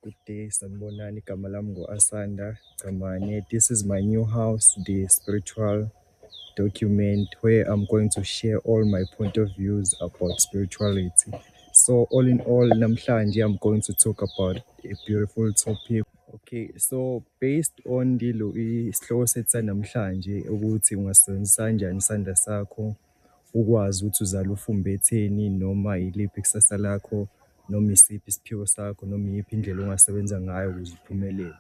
Good day, sanibonani. Igama lami ngo-Asanda Gamane. This is my new house, the spiritual document, where I'm going to share all my point of views about spirituality. So all in all, namhlanje I'm going to talk about a beautiful topic. Okay, so based on isihloko sethu sanamhlanje ukuthi ungasebenzisa kanjani isandla sakho ukwazi ukuthi uzala ufumbetheni noma iliphi ikusasa lakho noma isiphi isiphiwo sakho noma iyiphi indlela ongasebenza ngayo ukuze uphumelele.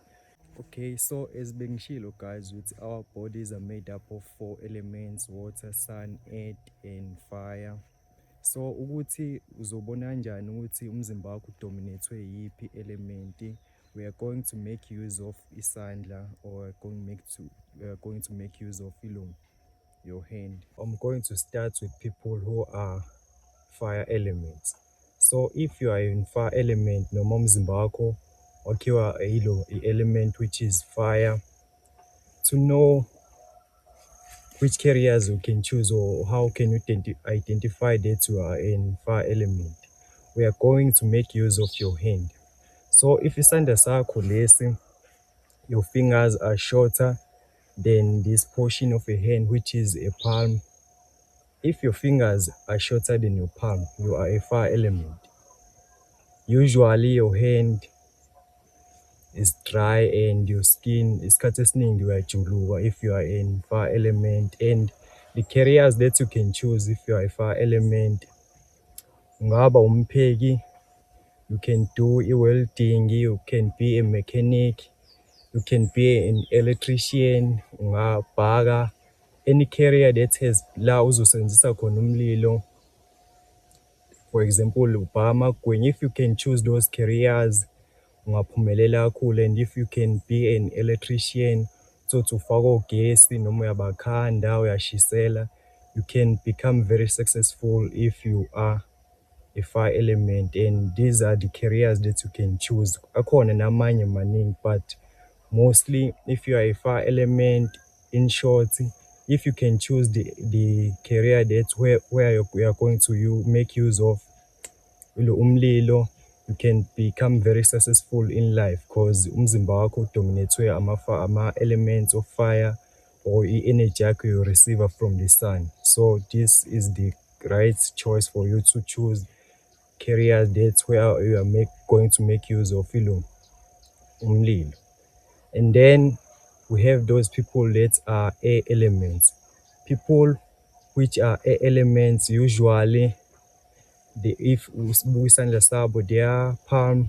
Okay, so as bengishilo guys, ukuthi our bodies are made up of 4 elements: water, sun, earth and fire. So ukuthi uzobona kanjani ukuthi umzimba wakho udominatwe yiphi elementi, we are going to make use of isandla, or we are going to make use of your hand. I'm going to start with people who are fire elements. So if you are in fire element, noma umzimba wakho wakhiwa element which is fire, to know which careers you can choose or how can you identify that you are in fire element, we are going to make use of your hand. So if isandla sakho lesi, your fingers are shorter than this portion of your hand, which is a palm. If your fingers are shorter than your palm, you are a fire element. Usually your hand is dry and your skin is katesning if you are in fire element. And the careers that you can choose if you are a fire element, ungaba umpheki, you can do welding, you can be a mechanic, you can be an electrician, ungabhaka, any career that has la uzosebenzisa khona umlilo. For example, ubhaka amagwinya. If you can choose those careers, ungaphumelela kakhulu. And if you can be an electrician, so to ufaka ogesi noma uyabakhanda uyashisela, you can become very successful if you are a fire element. And these are the careers that you can choose. Akhona namanye maningi, but mostly if you are a fire element, in short, if you can choose the career that's where you are going to make use of umlilo, you can become very successful in life, because umzimba wakho udominatwe ama elements of fire, or energy yakho you receive from the sun. So this is the right choice for you to choose careers that's where you are going to make use of umlilo. And then we have those people that are air elements. People which are air elements, usually if isandla sabo, their palm,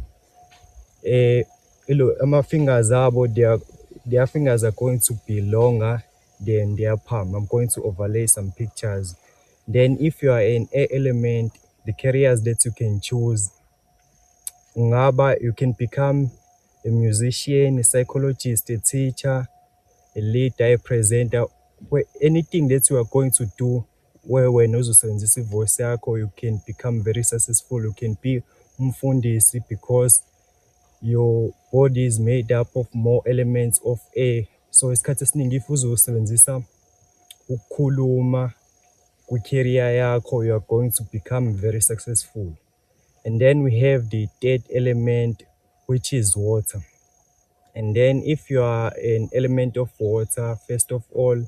my fingers their fingers are going to be longer than their palm. I'm going to overlay some pictures. Then if you are an air element, the careers that you can choose, you can become a musician, a psychologist, a teacher, a leader, a presenter, anything that you are going to do where when uzosebenzisa ivoice yakho, you can become very successful. You can be umfundisi, because your body is made up of more elements of air. So isikhathi esiningi if uzosebenzisa ukukhuluma ku-career yakho, you are going to become very successful. And then we have the third element, which is water. And then if you are an element of water, first of all,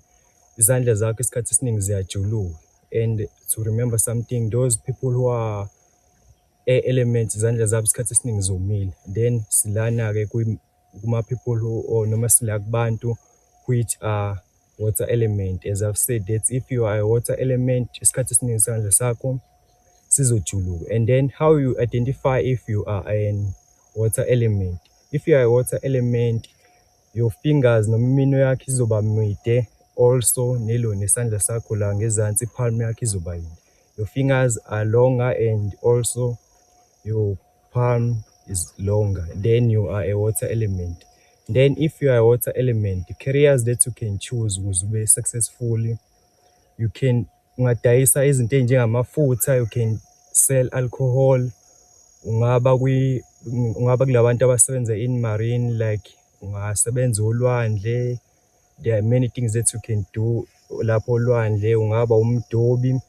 izandla zakho isikhathi esiningi ziyajuluka. And to remember something, those people who are air elements, izandla zabo isikhathi esiningi zomile. Then silana-ke kuma people who, or noma sila kubantu which are water element. As I've said, that if you are a water element, isikhathi esiningi isandla sakho sizojuluka. And then how you identify if you are an water element. If you are a water element, your fingers noma imino yakho izoba mide, also nesandla sakho la ngezansi palm yakho izoba yinde. Your fingers are longer and also your palm is longer. Then you are a water element. Then if you are a water element, the careers that you can choose to be successful, you can ungadayisa izinto ezinjengamafutha, you can sell alcohol, ungaba kulabantu abasebenza in marine, like ungasebenza olwandle. There are many things that you can do lapho olwandle. Ungaba umdobi,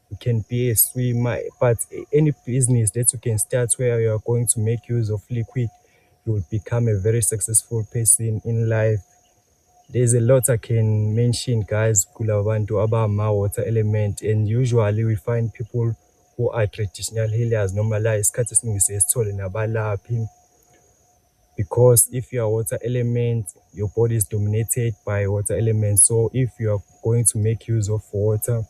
you can be a swimmer, but any business that you can start where you are going to make use of liquid, you will become a very successful person in life. There's a lot I can mention, guys, kulabantu abama water element, and usually we find people who are traditional healers noma la isikhathi esiningi siyesithole nabalaphi, because if you are water element, your body is dominated by water element. So if you are going to make use of water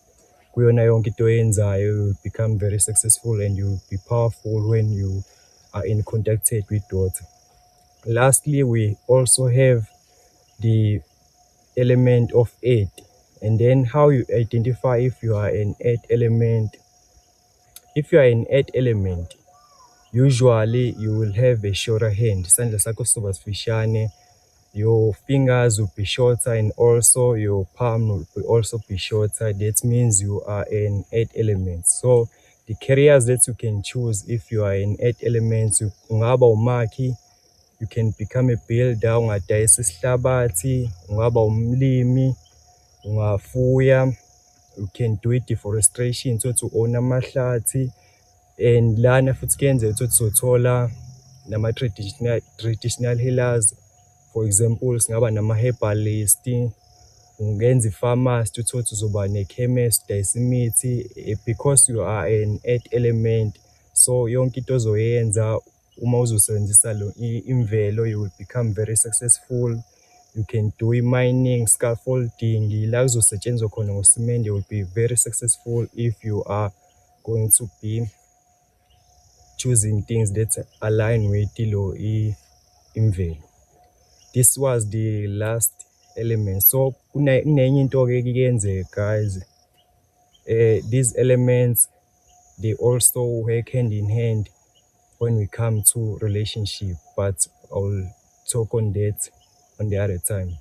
kuyona yonke into oyenzayo, you will become very successful and you will be powerful when you are in contact with water. Lastly, we also have the element of earth, and then how you identify if you are an earth element. If you are an earth element, usually you will have a shorter hand, isandla sakho sizoba sifishane, your fingers will be shorter, and also your palm will also be shorter. That means you are an earth element. So the careers that you can choose if you are an earth element, ungaba umakhi, you can become a builder, ungadayisa isihlabathi, ungaba umlimi, ungafuya, you can do it deforestation, so to own amahlathi, and lana futhi kuyenzeka ukuthi uzothola nama-traditional healers. For example, singaba nama-herbalist, ungenza i-pharmacy, uthole ukuthi uzoba ne-chemist, udayisa imithi, because you are an earth element. So yonke into ozoyenza uma uzosebenzisa imvelo, you will become very successful. You can do mining, scaffolding, la kuzosetshenzwa khona ngosimende, you will be very successful if you are going to be choosing things that align with imvelo. This was the last element. So kunenye into-ke kuyenzeka, guys. These elements, they also work hand in hand when we come to relationship, but I'll talk on that on the other time.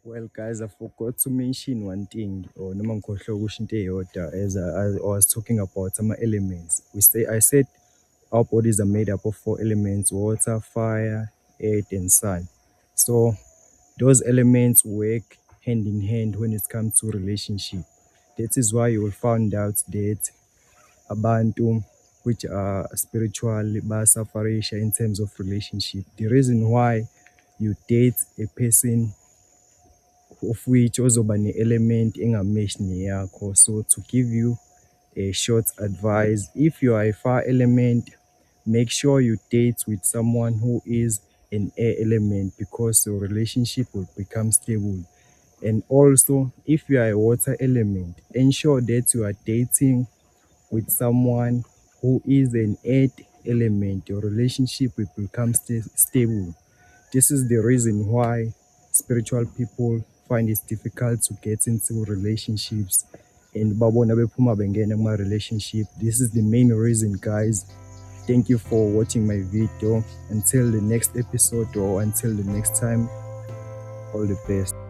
Well, guys, I forgot to mention one thing, or noma ngikhohlwe ukusho into eyodwa, as I was talking about some elements. I said our bodies are made up of 4 elements: water, fire, earth, and sun. So those elements work hand in hand when it comes to relationship. That is why you will find out that abantu which are spiritual basafarisha in terms of relationship. The reason why you date a person of which ozoba ne-element engamesh neyakho. So to give you a short advice, if you are a fire element, make sure you date with someone who is an air element, because your relationship will become stable. And also, if you are a water element, ensure that you are dating with someone who is an earth element. Your relationship will become stable. This is the reason why spiritual people find it difficult to get into relationships, and babona bephuma bengena kuma relationship. This is the main reason, guys. Thank you for watching my video. Until the next episode, or until the next time, all the best.